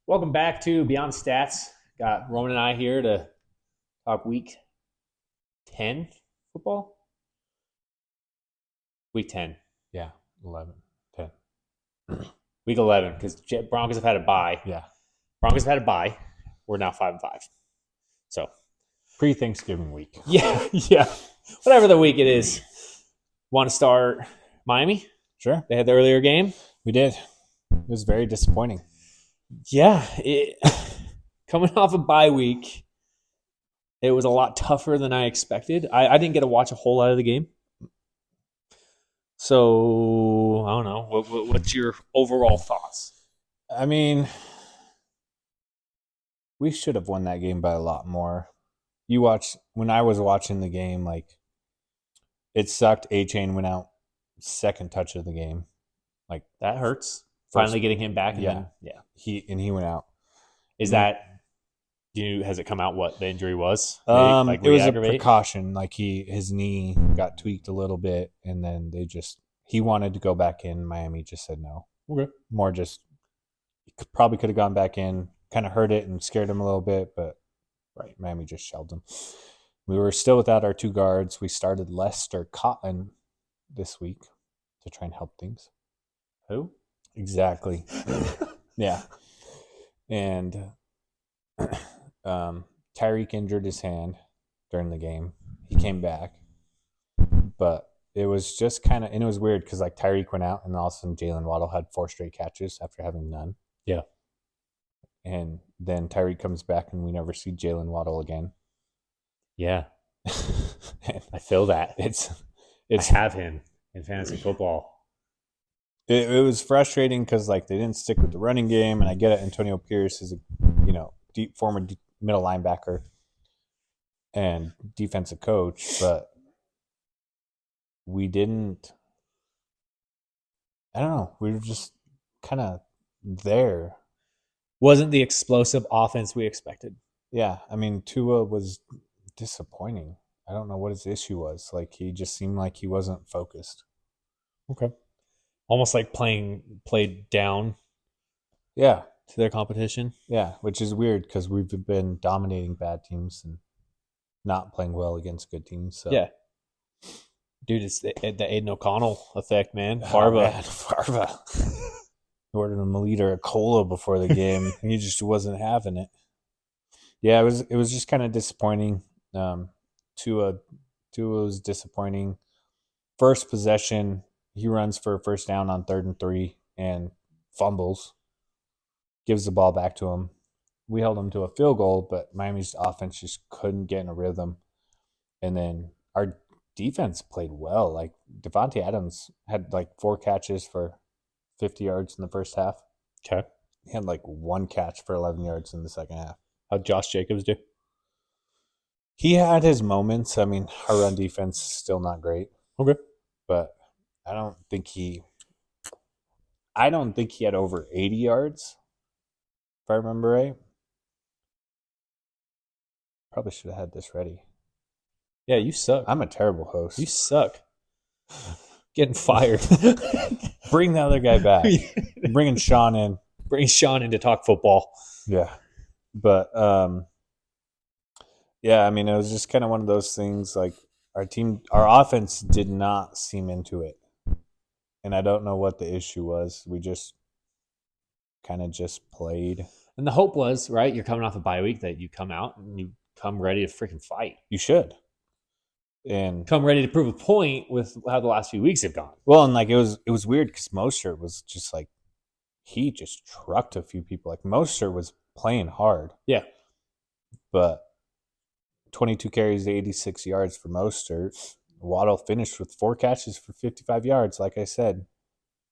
Welcome back to Beyond Stats. Got Roman and I here to talk week 10 football. Week 10. Yeah, 11, 10. Week 11, because Broncos have had a bye. Yeah, Broncos have had a bye. We're now 5-5. So, pre-Thanksgiving week. yeah. Whatever the week it is. Want to start Miami? Sure, They had the earlier game. we did. It was very disappointing. Yeah. Coming off a bye week, it was a lot tougher than I expected. I didn't get to watch a whole lot of the game. So I don't know. What's your overall thoughts? I mean, we should have won that game by a lot more. When I was watching the game, like, it sucked. A-Chain went out second touch of the game. Like, That hurts. First- Finally getting him back. And yeah. yeah. he went out. Is that? Has it come out what the injury was? It was a precaution. Like, his knee got tweaked a little bit, and then he wanted to go back in. Miami just said no. Okay. More just probably could have gone back in, kind of hurt it and scared him a little bit, but Right. Miami just shelved him. We were still without our two guards. We started Lester Cotton this week to try and help things. Who? Exactly. Yeah. And Tyreek injured his hand during the game. He came back, but it was just kind of, and it was weird because like Tyreek went out, and all of a sudden Jalen Waddle had 4 straight catches after having none. Yeah. And then Tyreek comes back, and we never see Jalen Waddle again. Yeah. I feel that. I have him in fantasy football. It was frustrating because like they didn't stick with the running game, and I get it. Antonio Pierce is a former middle linebacker and defensive coach, but we didn't. I don't know. We were just kind of there. Wasn't the explosive offense we expected. Yeah, I mean Tua was disappointing. I don't know what his issue was. Like he just seemed like he wasn't focused. Okay. Almost like played down Yeah, to their competition. yeah, which is weird because we've been dominating bad teams and not playing well against good teams. So. Yeah. Dude, it's the Aiden O'Connell effect, man. Farva. Ordered him a liter of cola before the game. He just wasn't having it. Yeah, it was just kind of disappointing. Tua was disappointing. First possession, he runs for a first down on 3rd and 3 and fumbles. Gives the ball back to him. We held him to a field goal, but Miami's offense just couldn't get in a rhythm. And then our defense played well. Like Devontae Adams had like 4 catches for 50 yards in the first half. Okay. He had like 1 catch for 11 yards in the second half. How'd Josh Jacobs do? He had his moments. I mean, our run defense is still not great. Okay. But I don't think he had over 80 yards, if I remember right. Probably should have had this ready. Yeah, you suck. I'm a terrible host. You suck. Getting fired. Bring the other guy back. Bringing Sean in. Bring Sean in to talk football. Yeah. But, yeah, I mean, it was just kind of one of those things like our offense did not seem into it. And I don't know what the issue was. We just kind of just played. And the hope was, right, you're coming off a bye week that you come out and you come ready to freaking fight. You should. And come ready to prove a point with how the last few weeks have gone. Well, and like it was weird because Mostert was just like he just trucked a few people. Like Mostert was playing hard. Yeah. But 22 carries to 86 yards for Mostert. Waddle finished with 4 catches for 55 yards. Like I said,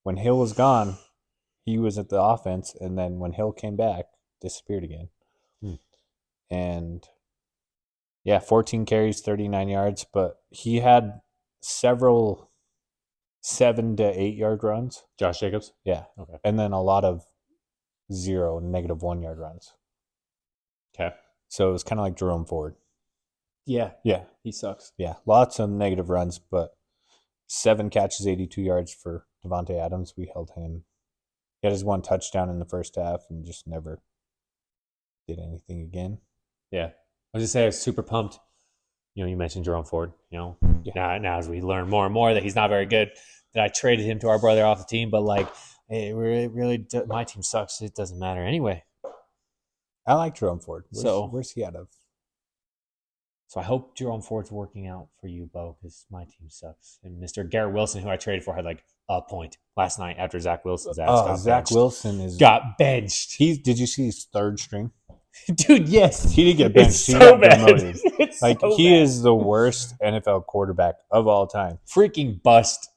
when Hill was gone, he was at the offense, and then when Hill came back, disappeared again. And yeah, 14 carries, 39 yards, but he had several 7 to 8 yard runs. Josh Jacobs? Yeah. Okay. And then a lot of 0, -1 yard runs. Okay. So it was kind of like Jerome Ford. Yeah. Yeah. He sucks. Yeah. Lots of negative runs, but 7 catches, 82 yards for Devontae Adams. We held him. He had his 1 touchdown in the first half and just never did anything again. Yeah. I was just saying, I was super pumped. You mentioned Jerome Ford. Now as we learn more and more that he's not very good, that I traded him to our brother off the team. But like, my team sucks. It doesn't matter anyway. I like Jerome Ford. So- Where's he out of? So I hope Jerome Ford's working out for you, Bo, because my team sucks. And Mr. Garrett Wilson, who I traded for, had like a point last night after Zach Wilson's ass got Zach benched. Wilson got benched. Did you see his third string? Dude, yes. He didn't get benched. It's He so got bad. demoted. It's Like so he bad. is the worst NFL quarterback of all time. Freaking bust,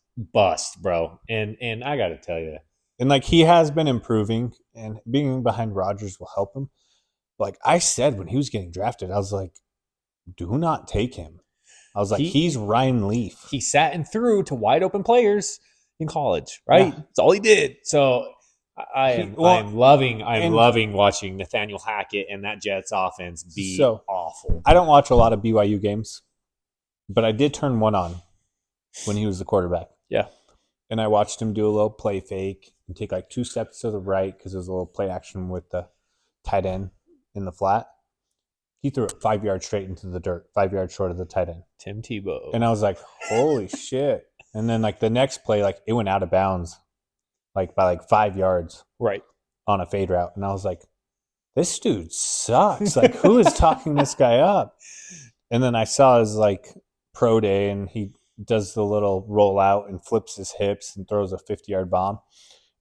bro. And I got to tell you, And like he has been improving, and being behind Rodgers will help him. Like I said when he was getting drafted, I was like, do not take him. I was like, he's Ryan Leaf. He sat and threw to wide open players in college, right? Yeah. That's all he did. So I'm loving watching Nathaniel Hackett and that Jets offense be awful. I don't watch a lot of BYU games, but I did turn one on when he was the quarterback. Yeah. And I watched him do a little play fake and take like 2 steps to the right because there was a little play action with the tight end in the flat. He threw it 5 yards straight into the dirt, 5 yards short of the tight end. Tim Tebow. And I was like, holy shit. And then like the next play, like it went out of bounds like by like 5 yards. Right. On a fade route. And I was like, this dude sucks. Like who is talking this guy up? And then I saw his like pro day and he does the little rollout and flips his hips and throws a 50-yard bomb.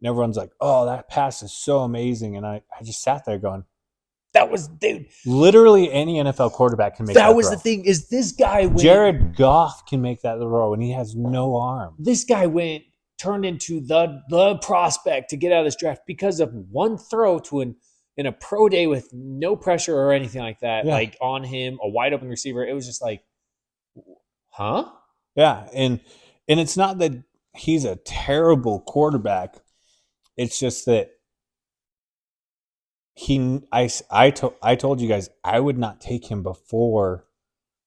And everyone's like, oh, that pass is so amazing. And I just sat there going, that was, dude. Literally any NFL quarterback can make that throw. That was the thing, is this guy went. Jared Goff can make that throw and he has no arm. This guy turned into the prospect to get out of this draft because of one throw in a pro day with no pressure or anything like that, like on him, a wide open receiver. It was just like, huh? Yeah, and it's not that he's a terrible quarterback. It's just that I told you guys I would not take him before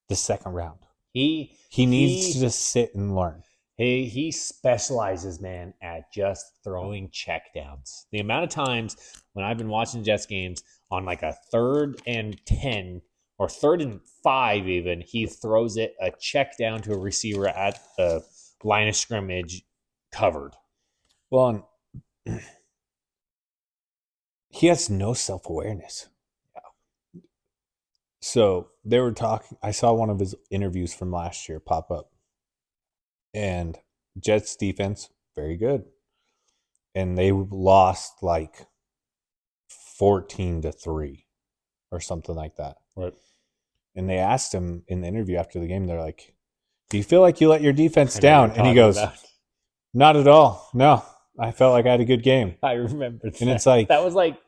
the second round. He needs to just sit and learn. He specializes, man, at just throwing checkdowns. The amount of times when I've been watching Jets games on like a 3rd and 10 or 3rd and 5 even, he throws it a check down to a receiver at the line of scrimmage covered. Well, he has no self-awareness. Yeah. So they were talking. I saw one of his interviews from last year pop up. And Jets defense, very good. And they lost like 14-3 or something like that. Right. And they asked him in the interview after the game, they're like, do you feel like you let your defense down? And he goes, not at all. No, I felt like I had a good game. I remember that. And it's like, that was like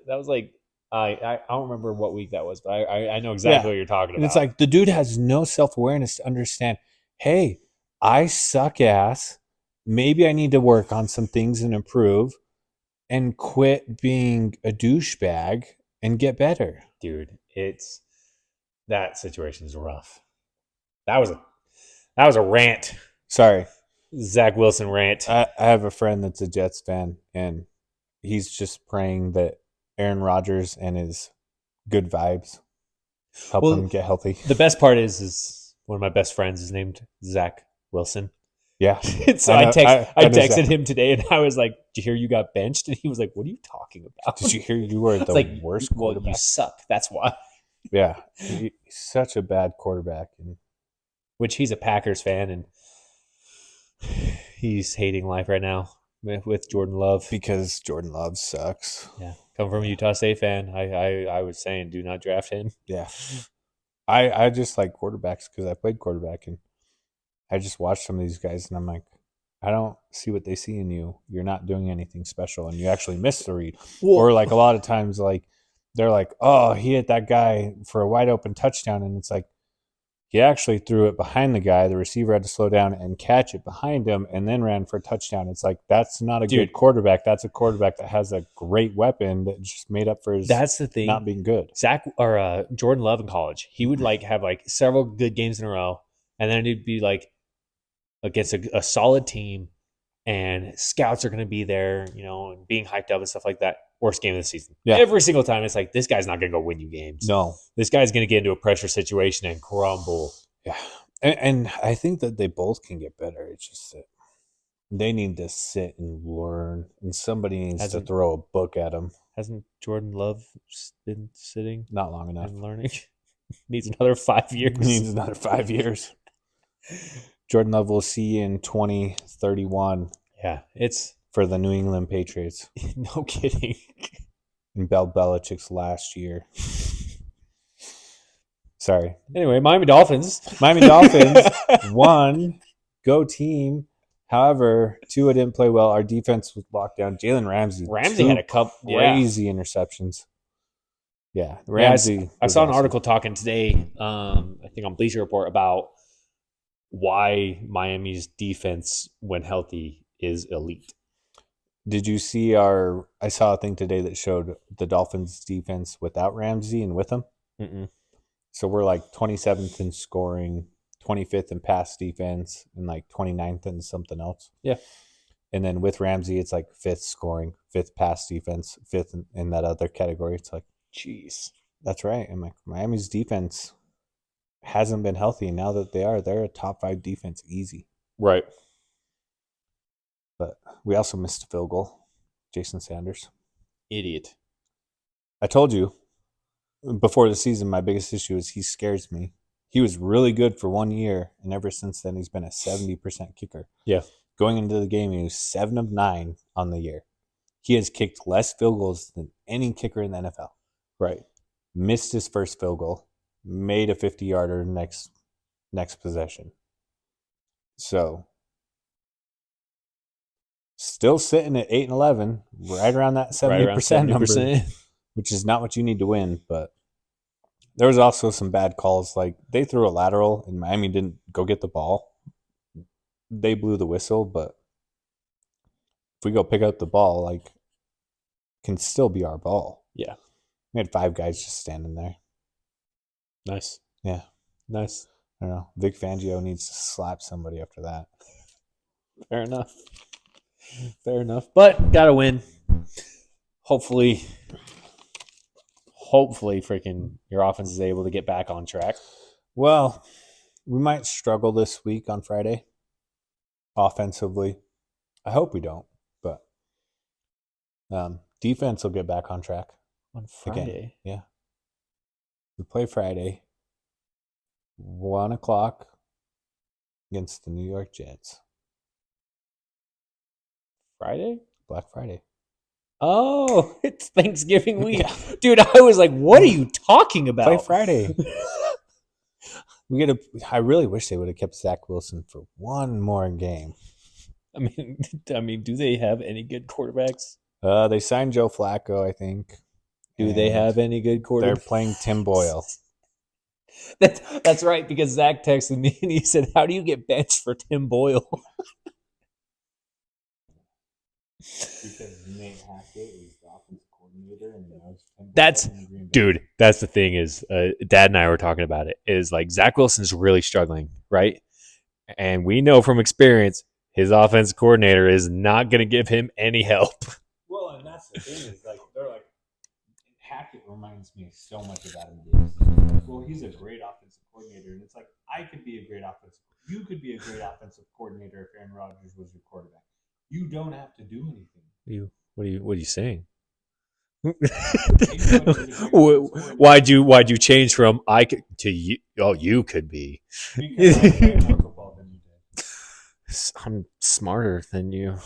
I don't remember what week that was, but I know exactly what you're talking about. And it's like the dude has no self-awareness to understand, hey, I suck ass. Maybe I need to work on some things and improve and quit being a douchebag and get better. Dude, that situation is rough. That was a rant. Sorry. Zach Wilson rant. I have a friend that's a Jets fan, and he's just praying that Aaron Rodgers and his good vibes help him get healthy. The best part is one of my best friends is named Zach Wilson. Yeah. So I texted him today and I was like, did you hear you got benched? And he was like, what are you talking about? Did you hear you were the worst quarterback? Well, you suck. That's why. Yeah. He's such a bad quarterback. Which he's a Packers fan and he's hating life right now with Jordan Love. Because Jordan Love sucks. Yeah. Come from a Utah State fan. I was saying do not draft him. Yeah. I just like quarterbacks because I played quarterback and I just watch some of these guys and I'm like, I don't see what they see in you. You're not doing anything special and you actually missed the read. Or like a lot of times like they're like, oh, he hit that guy for a wide open touchdown. And it's like, he actually threw it behind the guy. The receiver had to slow down and catch it behind him and then ran for a touchdown. It's like, that's not a good quarterback. That's a quarterback that has a great weapon that just made up for his that's the thing. Not being good. Jordan Love in college, he would like have like several good games in a row. And then it'd be like against a solid team and scouts are going to be there, and being hyped up and stuff like that. Worst game of the season. Yeah. Every single time, it's like, this guy's not going to go win you games. No. This guy's going to get into a pressure situation and crumble. Yeah. And I think that they both can get better. It's just that they need to sit and learn, and somebody needs to throw a book at them. Hasn't Jordan Love been sitting? Not long enough. And learning. Needs another 5 years. Needs another 5 years. Jordan Love will see you in 2031. Yeah, it's for the New England Patriots. No kidding. In Bill Belichick's last year. Sorry. Anyway, Miami Dolphins. Miami Dolphins won. Go team. However, Tua didn't play well. Our defense was locked down. Jalen Ramsey. Ramsey had a couple crazy interceptions. Yeah, Ramsey. Yeah, I saw an article talking today, I think on Bleacher Report, about why Miami's defense, when healthy, is elite. Did you see I saw a thing today that showed the Dolphins defense without Ramsey and with him? Mm-mm. So we're like 27th in scoring, 25th in pass defense, and like 29th in something else. Yeah. And then with Ramsey, it's like 5th scoring, 5th pass defense, 5th in that other category. It's like, jeez, that's right. And like Miami's defense hasn't been healthy. Now that they're a top 5 defense easy. Right. But we also missed a field goal. Jason Sanders. Idiot. I told you before the season, my biggest issue is he scares me. He was really good for 1 year, and ever since then, he's been a 70% kicker. Yeah. Going into the game, he was 7 of 9 on the year. He has kicked less field goals than any kicker in the NFL. Right. Missed his first field goal. Made a 50-yarder next possession. So, still sitting at 8-11, right around that 70% number, which is not what you need to win. But there was also some bad calls. Like, they threw a lateral, and Miami didn't go get the ball. They blew the whistle, but if we go pick up the ball, like, can still be our ball. Yeah. We had 5 guys just standing there. Nice. Yeah. Nice. I don't know. Vic Fangio needs to slap somebody after that. Fair enough. But gotta win. Hopefully, freaking your offense is able to get back on track. Well, we might struggle this week on Friday offensively. I hope we don't, but defense will get back on track. On Friday? Again. Yeah. We play Friday, 1 o'clock against the New York Jets. Friday? Black Friday. Oh, it's Thanksgiving week. Yeah. Dude, I was like, what are you talking about? Play Friday. I really wish they would have kept Zach Wilson for one more game. I mean, do they have any good quarterbacks? They signed Joe Flacco, I think. Do they have any good quarterbacks? They're playing Tim Boyle. That's right, because Zach texted me and he said, how do you get benched for Tim Boyle? Because Nate Hackett is the offensive coordinator, and that's the thing is, Dad and I were talking about it, is like Zach Wilson's really struggling, right? And we know from experience his offensive coordinator is not going to give him any help. Well, and that's the thing is, like, they're like, Hackett reminds me so much of Adam Gase. Well, he's a great offensive coordinator, and it's like, I could be a great offensive. You could be a great offensive coordinator if Aaron Rodgers was your quarterback. You don't have to do anything. What are you saying? Why'd you change from I could to you? Oh, you could be. I'm smarter than you.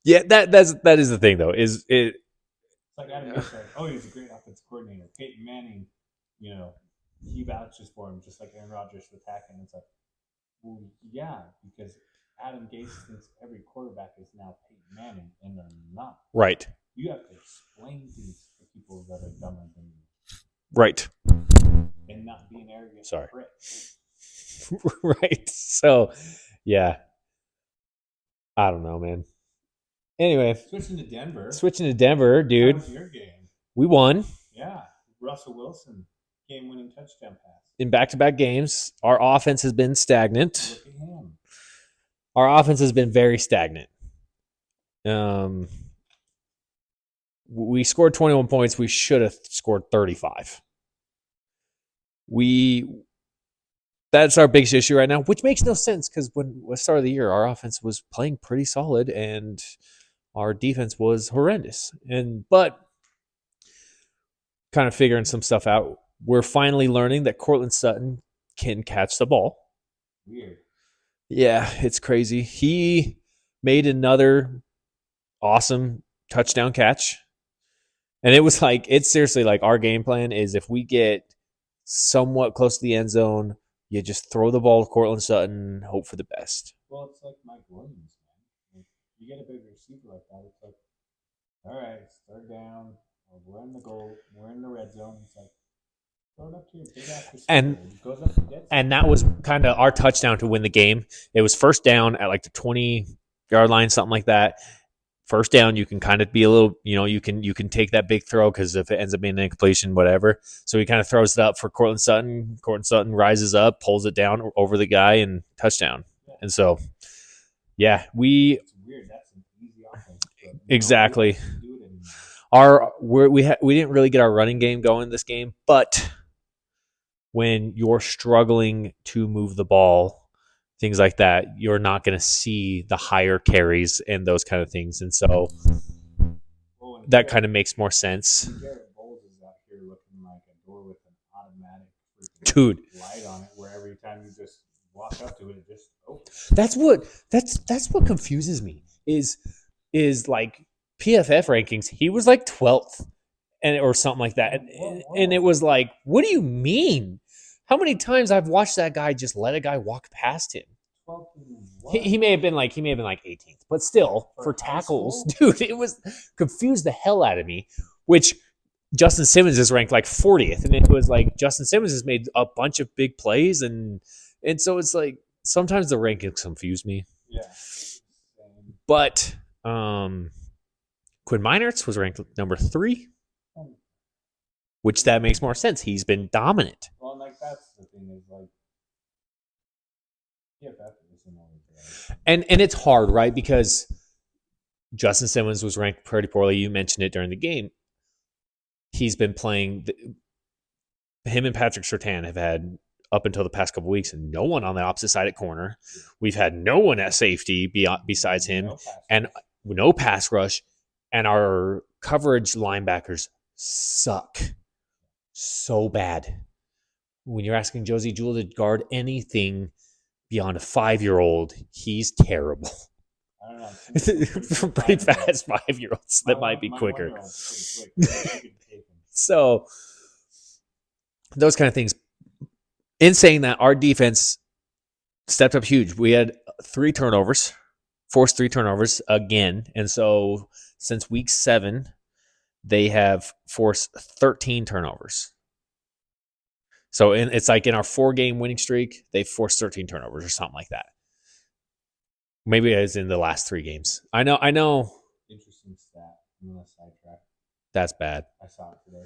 Yeah, that is the thing though. Is it? It's like Adam Gase said, oh, he's a great offensive coordinator. Peyton Manning, he vouches for him just like Aaron Rodgers with Hackett. It's like, well, yeah, because Adam Gase thinks every quarterback is now Peyton Manning, and they're not. Right. You have to explain things to people that are dumber than you. Right. And not being arrogant. Sorry. Right. So, yeah. I don't know, man. Anyway. Switching to Denver, dude. How was your game? We won. Yeah. Russell Wilson Game-winning touchdown pass. In back-to-back games, our offense has been stagnant. Look at him. Our offense has been very stagnant. We scored 21 points. We should have scored 35. That's our biggest issue right now, which makes no sense because when the start of the year, our offense was playing pretty solid and our defense was horrendous. But kind of figuring some stuff out. We're finally learning that Cortland Sutton can catch the ball. Weird. Yeah, it's crazy. He made another awesome touchdown catch. And it was like, it's seriously like our game plan is if we get somewhat close to the end zone, you just throw the ball to Cortland Sutton, hope for the best. Well, it's like Mike Williams, man. You get a big receiver like that, it's like, all right, it's third down. We're in the goal. We're in the red zone. It's like, throw it up to your big ass receiver. It goes up and gets and that was kind of our touchdown to win the game. It was first down at like the 20-yard line, something like that. First down, you can kind of be a little, you can take that big throw because if it ends up being an incompletion, whatever. So he kind of throws it up for Cortland Sutton. Cortland Sutton rises up, pulls it down over the guy, and touchdown. Yeah. And so, yeah, it's weird. That's an easy offense. Exactly. We didn't really get our running game going this game, but when you're struggling to move the ball, things like that, you're not going to see the higher carries and those kind of things. And so that kind of makes more sense. Garrett Bowles is out here looking like a door with an automatic light on it, where every time you just walk up to it, it just opens. That's what confuses me is like PFF rankings. He was like 12th or something like that. And it was like, what do you mean? How many times I've watched that guy just let a guy walk past him? He may have been like 18th, but still for tackles, dude, it was confused the hell out of me. Which Justin Simmons is ranked like 40th, and it was like Justin Simmons has made a bunch of big plays, and so it's like sometimes the rankings confuse me. Yeah. But Quinn Meinertz was ranked number 3. Which that makes more sense. He's been dominant. Well, like that's the thing is like, yeah, and it's hard, right? Because Justin Simmons was ranked pretty poorly. You mentioned it during the game. He's been playing. Him and Patrick Surtain have had up until the past couple of weeks, and no one on the opposite side at corner. We've had no one at safety besides him, and no pass rush. And our coverage linebackers suck so bad. When you're asking Josie Jewell to guard anything beyond a 5-year-old, he's terrible. I don't know. Pretty fast 5-year-olds that might be quicker. So those kind of things. In saying that, our defense stepped up huge. We had 3 turnovers, forced 3 turnovers again. And so since week 7, they have forced 13 turnovers. So it's like in our 4-game winning streak, they've forced 13 turnovers or something like that. Maybe it's in the last 3 games. I know. Interesting stat. I'm going to sidetrack. That's bad. I saw it today.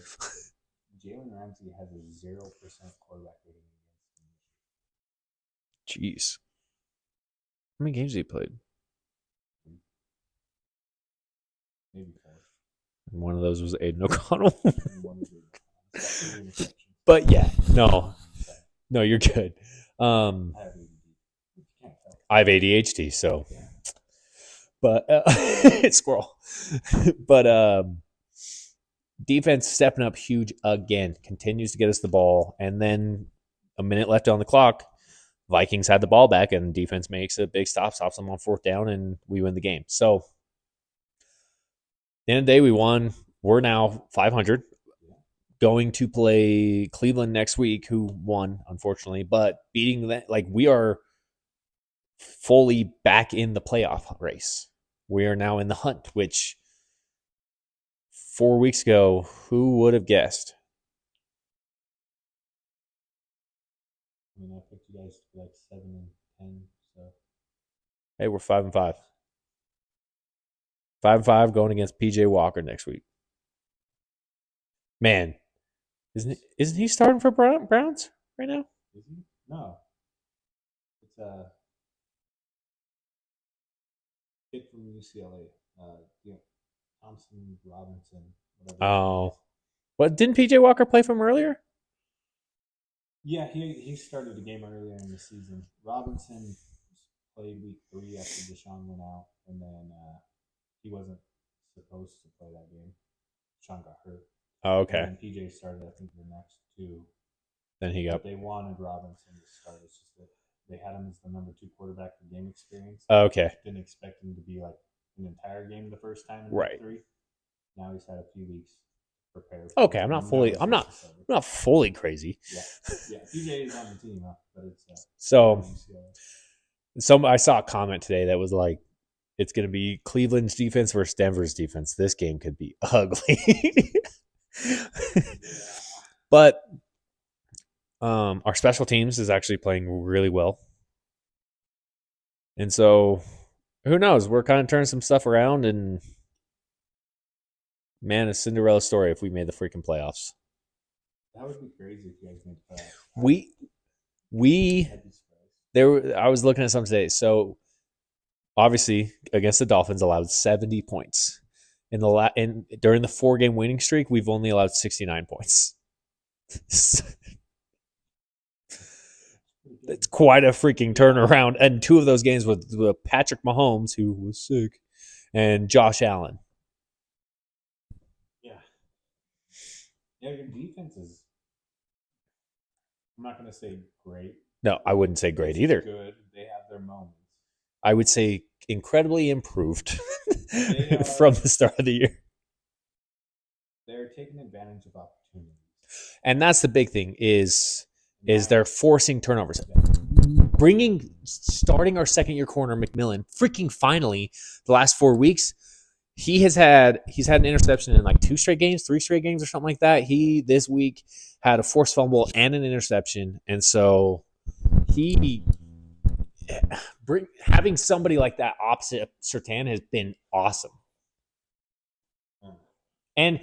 Jalen Ramsey has a 0% quarterback rating. Jeez. How many games have he played? Maybe 4. And one of those was Aiden O'Connell. But yeah, no, you're good. I have ADHD, so. But squirrel. But defense stepping up huge again, continues to get us the ball, and then a minute left on the clock. Vikings had the ball back, and defense makes a big stop, stops them on 4th down, and we win the game. So, at the end of the day, we won. We're now 500. Going to play Cleveland next week, who won, unfortunately, but beating that, like, we are fully back in the playoff race. We are now in the hunt, which 4 weeks ago, who would have guessed? I mean, I picked you guys to be like 7-10, so. Hey, we're 5-5. 5-5 going against PJ Walker next week. Man, Isn't he starting for Browns right now? Is he? No. It's a kid from UCLA. Yeah, Thompson Robinson, whatever his name is. Oh, what didn't PJ Walker play for him earlier? Yeah, he started a game earlier in the season. Robinson played week 3 after Deshaun went out, and then he wasn't supposed to play that game. Deshaun got hurt, Oh, and okay. then PJ started. I think the next 2, Then he got. but they wanted Robinson to start. It's just that they had him as the number 2 quarterback for game experience. Oh, okay. Didn't expect him to be like an entire game the first time in Right. week 3. Now he's had a few weeks to prepare. Okay, I'm not fully. I'm not fully crazy. Yeah. PJ is on the team, huh? But it's So, I saw a comment today that was like, "It's going to be Cleveland's defense versus Denver's defense. This game could be ugly." But our special teams is actually playing really well, and so who knows? We're kind of turning some stuff around, and man, a Cinderella story if we made the freaking playoffs. That would be crazy if you guys made the playoffs. We there. I was looking at some today. So obviously, against the Dolphins, allowed 70 points in during the 4-game winning streak. We've only allowed 69 points. It's quite a freaking turnaround. And 2 of those games with Patrick Mahomes, who was sick, and Josh Allen. Yeah, your defense is. I'm not going to say great. No, I wouldn't say great either. Good. They have their moments. I would say incredibly improved from the start of the year. They're taking advantage of opportunities. And that's the big thing is they're forcing turnovers. Starting our second-year corner, McMillan, freaking finally, the last 4 weeks, he's had an interception in like 2 straight games, 3 straight games or something like that. He, this week, had a forced fumble and an interception. And so having somebody like that opposite Surtain has been awesome. And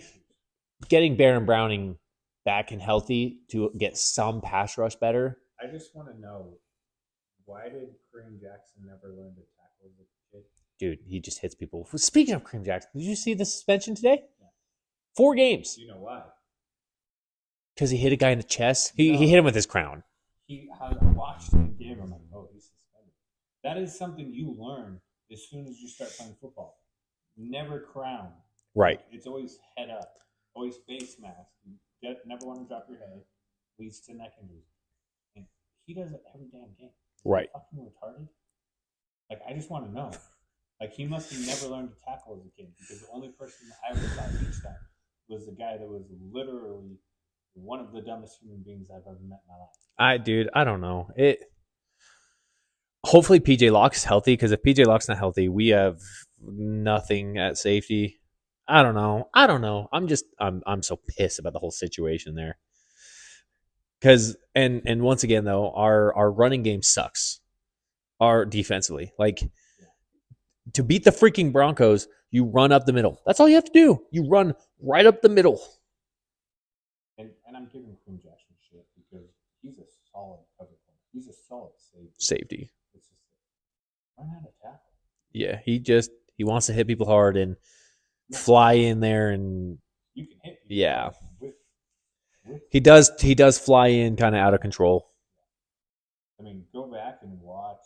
getting Baron Browning back and healthy to get some pass rush better. I just want to know, why did Kareem Jackson never learn to tackle as a kid? Dude, he just hits people. Speaking of Kareem Jackson, did you see the suspension today? Yeah. 4 games. Do you know why? Because he hit a guy in the chest. He hit him with his crown. I watched the game. I'm like, oh, he's suspended. That is something you learn as soon as you start playing football. Never crown. Right. It's always head up. Always face mask. You never want to drop your head. Leads to neck injuries. And he does it every damn game. Right. Fucking retarded. Like, I just want to know. Like, he must have never learned to tackle as a kid, because the only person I ever saw each time was the guy that was literally one of the dumbest human beings I've ever met in my life. I don't know. Hopefully PJ Locke's healthy, because if PJ Locke's not healthy, we have nothing at safety. I don't know. I'm so pissed about the whole situation there. Because and once again though, our running game sucks. Our defensively, like, to beat the freaking Broncos, you run up the middle. That's all you have to do. You run right up the middle. And I'm giving Quinn Jackson shit because he's a solid cover player. He's a solid safety. It's just learn how to tackle. Yeah, he wants to hit people hard and fly in there, and you can hit people. Yeah. He does fly in kind of out of control. I mean, go back and watch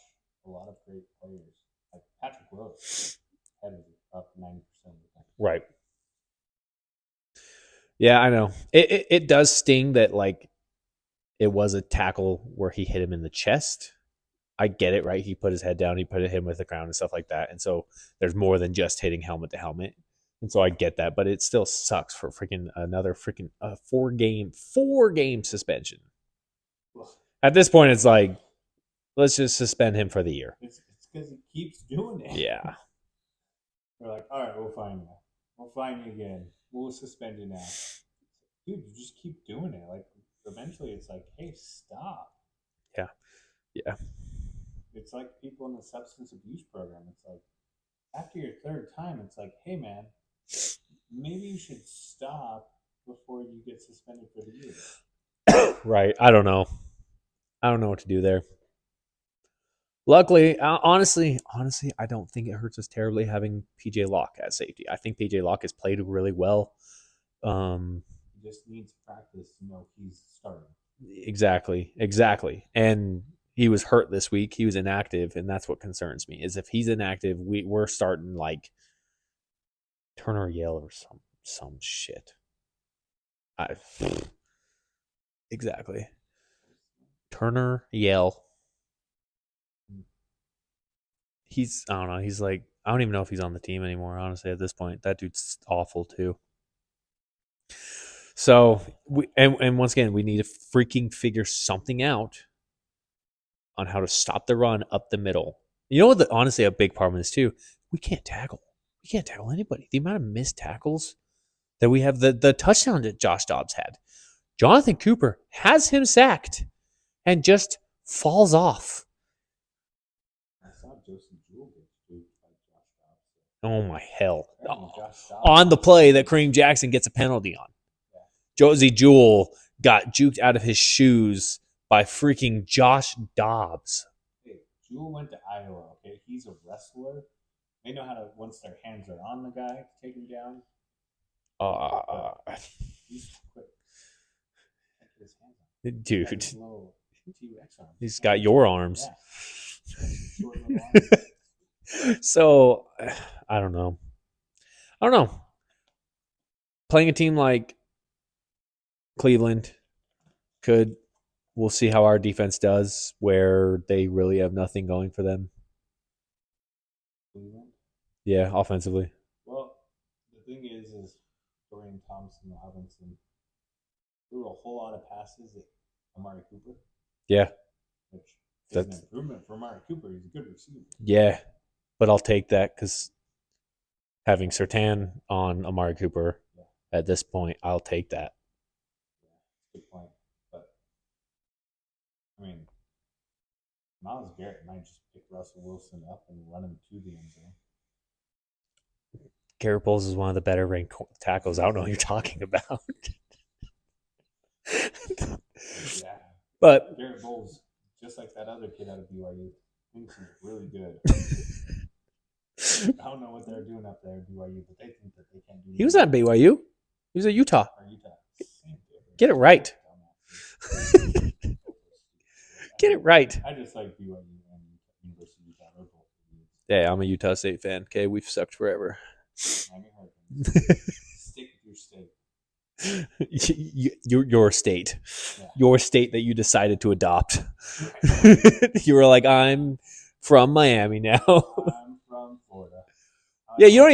a lot of great players. Like Patrick Willis, head was up 90% of the time. Right. Yeah, I know. It does sting that, like, it was a tackle where he hit him in the chest. I get it, right? He put his head down, he put him with the crown and stuff like that. And so there's more than just hitting helmet to helmet. And so I get that, but it still sucks for another 4-game suspension. At this point, it's like, let's just suspend him for the year. It's because he keeps doing it. Yeah. They're like, all right, we'll fine you. We'll fine you again. We'll suspend you now. Dude, you just keep doing it. Like, eventually it's like, hey, stop. Yeah. Yeah. It's like people in the substance abuse program. It's like, after your 3rd time, it's like, hey, man, maybe you should stop before you get suspended for the year. Right. I don't know. I don't know what to do there. Luckily, honestly, I don't think it hurts us terribly having PJ Locke at safety. I think PJ Locke has played really well. He just needs practice to know he's starting. Exactly. And he was hurt this week. He was inactive, and that's what concerns me. Is if he's inactive, we're starting like Turner Yale or some shit. Exactly. Turner Yale. I don't know. He's like, I don't even know if he's on the team anymore, honestly, at this point. That dude's awful too. So and once again, we need to freaking figure something out on how to stop the run up the middle. You know what? Honestly, a big problem is too. We can't tackle. We can't tackle anybody. The amount of missed tackles that we have. The touchdown that Josh Dobbs had. Jonathan Cooper has him sacked and just falls off. I saw Joseph Jewell get spooked by Josh Dobbs. Oh my hell! Dobbs, on the play that Kareem Jackson gets a penalty on. Josie Jewell got juked out of his shoes by freaking Josh Dobbs. Hey, Jewell went to Iowa, okay? He's a wrestler. They know how to, once their hands are on the guy, take him down. He's quick. His hands on. Dude. T-Rex arms. He's got your arms. Yeah. So, I don't know. Playing a team like Cleveland we'll see how our defense does, where they really have nothing going for them. Cleveland? Yeah, offensively. Well, the thing is Dorian Thompson Robinson threw a whole lot of passes at Amari Cooper. Yeah. Which is an improvement for Amari Cooper. He's a good receiver. Yeah, but I'll take that because having Surtain on Amari Cooper at this point, I'll take that. Good point. But, I mean, Myles Garrett might just pick Russell Wilson up and run him to the end zone. Garrett Bowles is one of the better ranked tackles. I don't know what you're talking about. Yeah. But Garrett Bowles, just like that other kid out of BYU, thinks he's really good. I don't know what they're doing up there at BYU, but they think that they can't do it. He was at BYU. He was at Utah. Get it right. Get it right. I just like BYU and University of Utah. Yeah, I'm a Utah State fan. Okay, we've sucked forever. Stick with your state. Your state. Yeah. Your state that you decided to adopt. You were like, I'm from Miami now. I'm from Florida. Yeah, you don't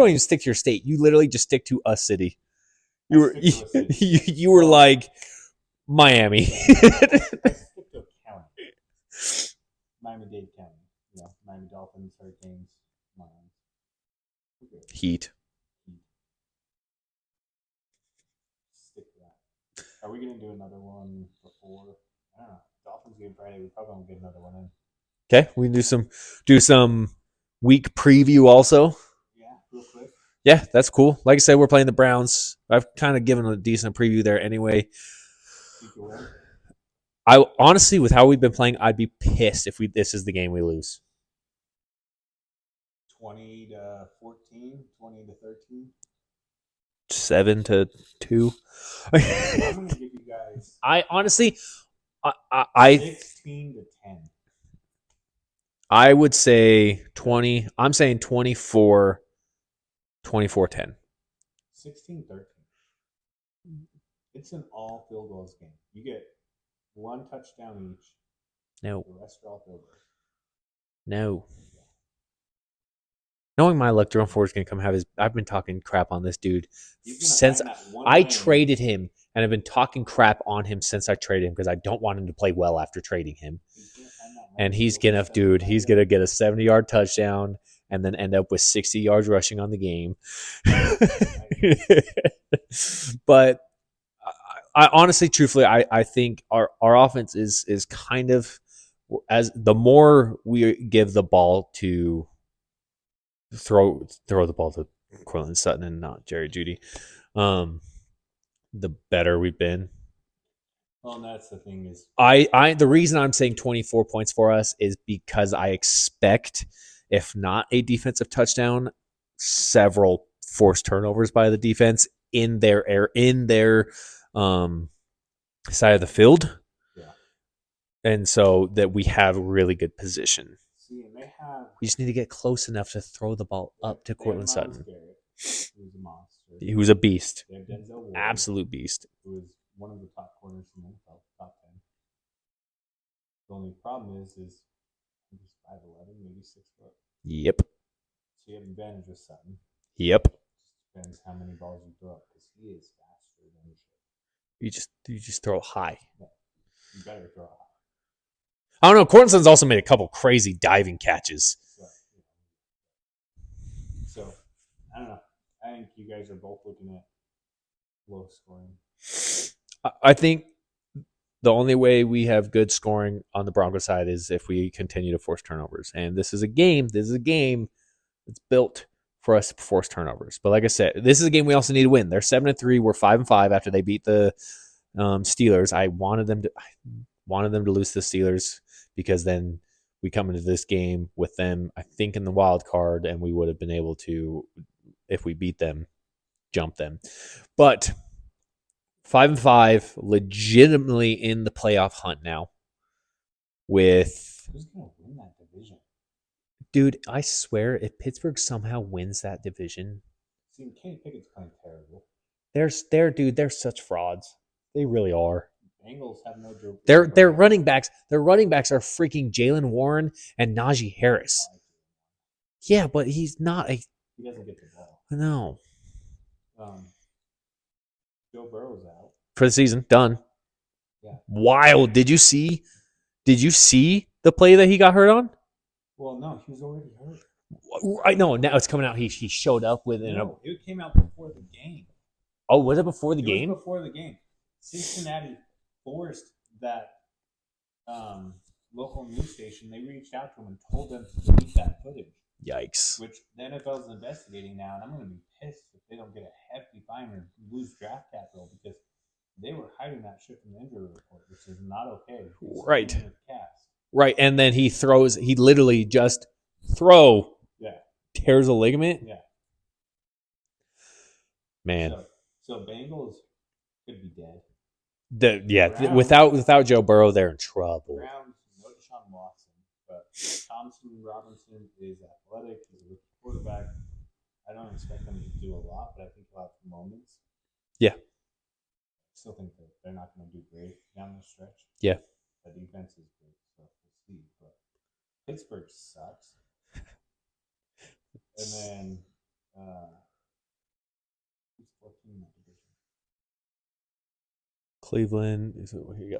even stick to your state. You literally just stick to a city. You were like Miami. I stick to a county. Miami-Dade County. You know, Miami Dolphins, Hurricanes, Heat. Stick to that. Are we gonna do another one before? I don't know. Dolphins game Friday. We probably won't get another one in. Okay, we can do some week preview also. Yeah, real quick. Yeah, that's cool. Like I said, we're playing the Browns. I've kind of given a decent preview there anyway. I honestly, with how we've been playing, I'd be pissed if this is the game we lose. 20-14, 20-13. 7-2. I'm gonna give you guys. I honestly, 16-10. I would say 20. I'm saying 24. 24-10. 16-13. It's an all field goals game. You get one touchdown each. No. The rest are all field goals. No. Knowing my luck, Jerome Ford's going to come have his... I've been talking crap on this dude since I traded him, and I've been talking crap on him since I traded him because I don't want him to play well after trading him. And he's going to get a 70-yard touchdown and then end up with 60 yards rushing on the game. But I honestly, truthfully, I think our offense is kind of, as the more we give the ball to throw the ball to Cortland Sutton and not Jerry Jeudy, the better we've been. Well, and that's the thing is, The reason I'm saying 24 points for us is because I expect, if not a defensive touchdown, several forced turnovers by the defense in their side of the field. yeah. And so that we have really good position. See, and they have. We just need to get close enough to throw the ball up to Cortland Sutton. Garrett, who's a monster. Who's a beast. They have Denzel Ward, Absolute beast. who is one of the top corners in the NFL, top 10. The only problem is he's 5'11", maybe 6 foot. Yep. So you have advantage with Sutton. Yep. Just depends how many balls you throw up because he is faster than You just throw high. Yeah. You better throw high. I don't know. Cortland Sutton's also made a couple crazy diving catches. So I don't know. I think you guys are both looking at low scoring. I think the only way we have good scoring on the Broncos side is if we continue to force turnovers. And this is a game that's built for us to force turnovers. But like I said, this is a game we also need to win. They're 7-3. We're 5-5 after they beat the Steelers. I wanted them to lose to the Steelers because then we come into this game with them, I think, in the wild card, and we would have been able to, if we beat them, jump them. But 5-5, legitimately in the playoff hunt now. Who's going to win that division? Dude, I swear, if Pittsburgh somehow wins that division, see, Kenny Pickett's playing terrible. They're such frauds. They really are. Bengals have no joke. Their running backs. Their running backs are freaking Jalen Warren and Najee Harris. Yeah, but he's not a. He doesn't get the ball. No. Joe Burrow's out for the season. Done. Yeah. Wild. Did you see the play that he got hurt on? Well, no, he was already hurt. I know. Now it's coming out. He showed up with it came out before the game. Oh, was it before the game? It was before the game. Cincinnati forced that local news station. They reached out to him and told them to delete that footage. Yikes. Which the NFL is investigating now, and I'm going to be pissed if they don't get a hefty fine or lose draft capital because they were hiding that shit from the injury report, which is not okay. Right. Right, and then he literally just tears a ligament. Yeah. Man. So Bengals could be dead. Browns, without Joe Burrow, they're in trouble. Browns, no Deshaun Watson, but Thompson Robinson is athletic. He's a rookie quarterback. I don't expect them to do a lot, but I think he'll have moments. Yeah. I still think that they're not going to do great down the stretch. Yeah. The defense is good, so we'll see. But Pittsburgh sucks. And then who's 14 in that division? Cleveland. Here you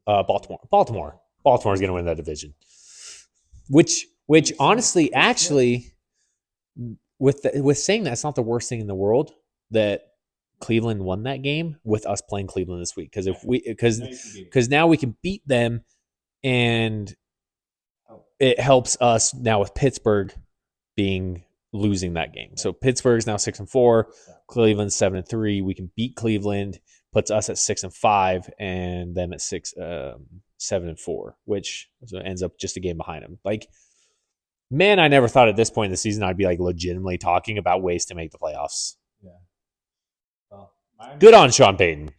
go. Baltimore. Baltimore's going to win that division. Which honestly, actually, with saying that, it's not the worst thing in the world that Cleveland won that game with us playing Cleveland this week because now we can beat them, and it helps us now with Pittsburgh losing that game. So Pittsburgh's now 6-4, Cleveland's 7-3. We can beat Cleveland, puts us at 6-5, and them at 7-4, which ends up just a game behind them. Like, man, I never thought at this point in the season I'd be like legitimately talking about ways to make the playoffs. Yeah. Well, good on Sean Payton.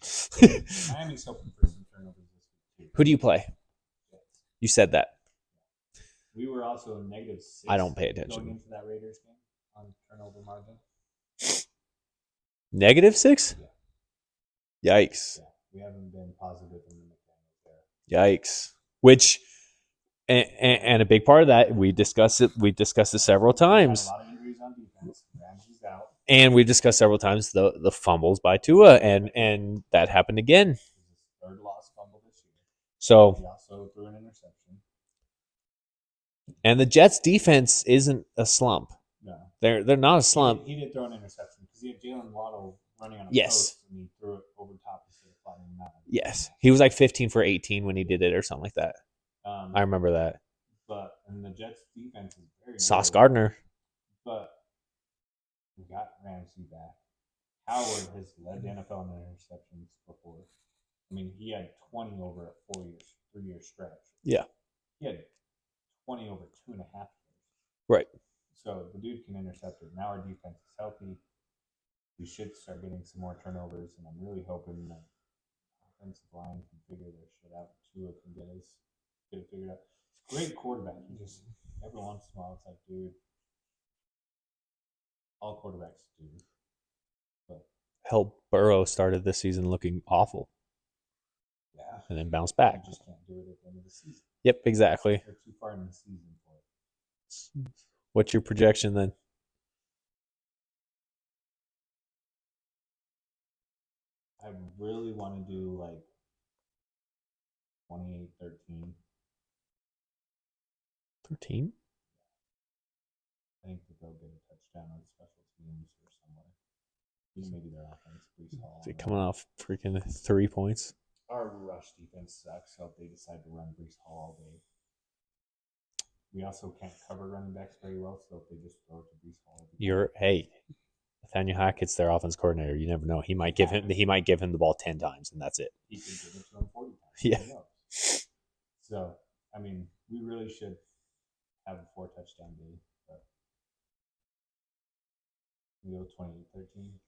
Miami's hoping for some turnovers this week. Who do you play? You said that. We were also -6. I don't pay attention. Going into that Raiders game on turnover margin. -6? Yeah. Yikes. Yeah. We haven't been positive in the mechanics there. Yikes. Which, and a big part of that, we discussed it several times. A lot of injuries on defense. Ramsey's out. And we discussed several times the fumbles by Tua, and that happened again. His third lost fumble this year. So he also threw an interception. And the Jets' defense isn't a slump. No. They're not a slump. He did throw an interception because he had Jalen Waddle running on a post, and he threw it over top instead of flattening him out. Yes. He was like 15 for 18 when he did it or something like that. I remember that. And the Jets' defense is very Sauce good. Gardner. But we got Ramsey back. Howard has led the NFL in interceptions before. I mean, he had 20 over a 3-year stretch. Yeah. He had 20 over 2.5 years. Right. So the dude can intercept it. Now our defense is healthy. We should start getting some more turnovers, and I'm really hoping that offensive line can figure their shit out. Tua can get it figured out. He's a great quarterback. He just every once in a while it's like, dude, all quarterbacks do. But Hell, Burrow started this season looking awful. yeah, and then bounced back. You just can't do it at the end of the season. Yep, exactly. They're too far in the season for it. What's your projection then? I really want to do like 28-13. 13? I think that they'll get a touchdown on special teams or somewhere. Maybe their offense, Brees Hall. Is he coming off freaking 3 points? Our rush defense sucks, so if they decide to run Brees Hall all day. We also can't cover running backs very well, so if they just throw it to Brees Hall. Hey, Nathaniel Hackett's their offense coordinator. You never know. He might give him the ball 10 times, and that's it. He can give it to him 40 times. Yeah. So, I mean, we really should have a 4-touchdown day, but we go 28-13.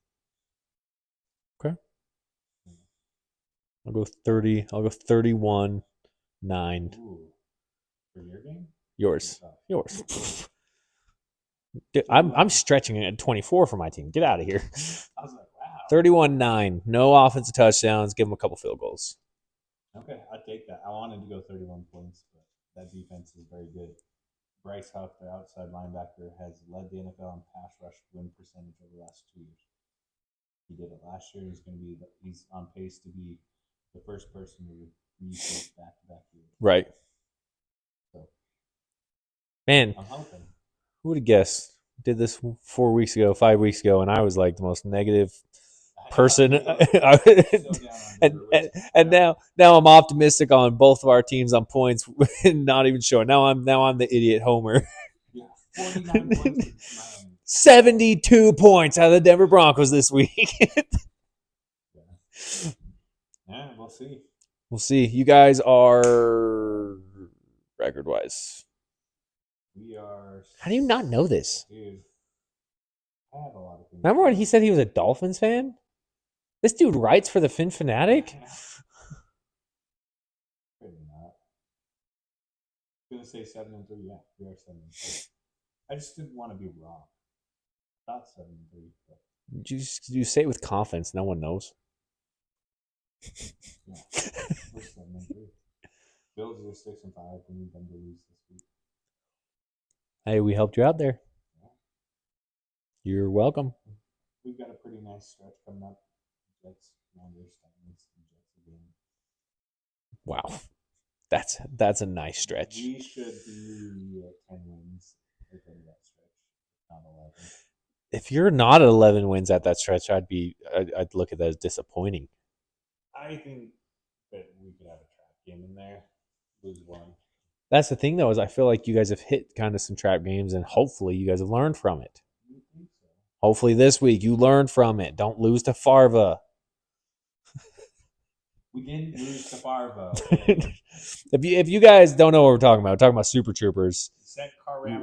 Okay. I'll go 30. I'll go 31-9. Ooh. For your game? Yours. Dude, I'm stretching it at 24 for my team. Get out of here. I was like, wow. 31-9. No offensive touchdowns. Give them a couple field goals. Okay, I'll take that. I wanted to go 31 points, but that defense is very good. Bryce Huff, their outside linebacker, has led the NFL in pass rush win percentage over the last 2 years. He did it last year. He's on pace to be the first person to reach back-to-back years. Right. So, man, I'm hoping. Who would have guessed? Did this 4 weeks ago, 5 weeks ago, and I was like the most negative person. and now I'm optimistic on both of our teams on points, not even sure. Now I'm the idiot homer. Yeah, 49 points. 72 points out of the Denver Broncos this week. Yeah, we'll see. We'll see. You guys are record-wise. We are. How do you not know this? Dude, I have a lot of things. Remember when he said he was a Dolphins fan? This dude writes for the Fin Fanatic? Maybe not. I'm going to say 7-3. Yeah, we are 7-3. I just didn't want to be wrong. Not 7-3. You say it with confidence. No one knows. Yeah, we're 7-3. Bills are 6-5. We need them to lose this week. Hey, we helped you out there. Yeah. You're welcome. We've got a pretty nice stretch coming up. Jets, Commanders, Titans, and Jets again. Wow, that's a nice stretch. We should be at 10 wins at the end of that stretch, not 11. If you're not at 11 wins at that stretch, I'd look at that as disappointing. I think that we could have a trap game in there, lose one. That's the thing, though, is I feel like you guys have hit kind of some trap games, and hopefully you guys have learned from it. I think so. Hopefully this week you learned from it. Don't lose to Farva. We didn't lose to Farva. Okay? if you guys don't know what we're talking about Super Troopers.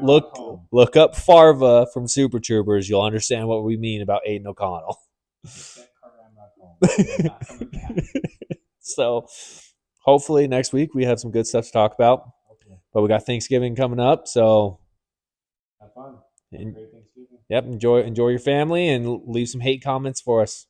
Look up Farva from Super Troopers. You'll understand what we mean about Aiden O'Connell. So hopefully next week we have some good stuff to talk about. Okay. But we got Thanksgiving coming up, so have fun. Great Thanksgiving. Yep, enjoy your family and leave some hate comments for us.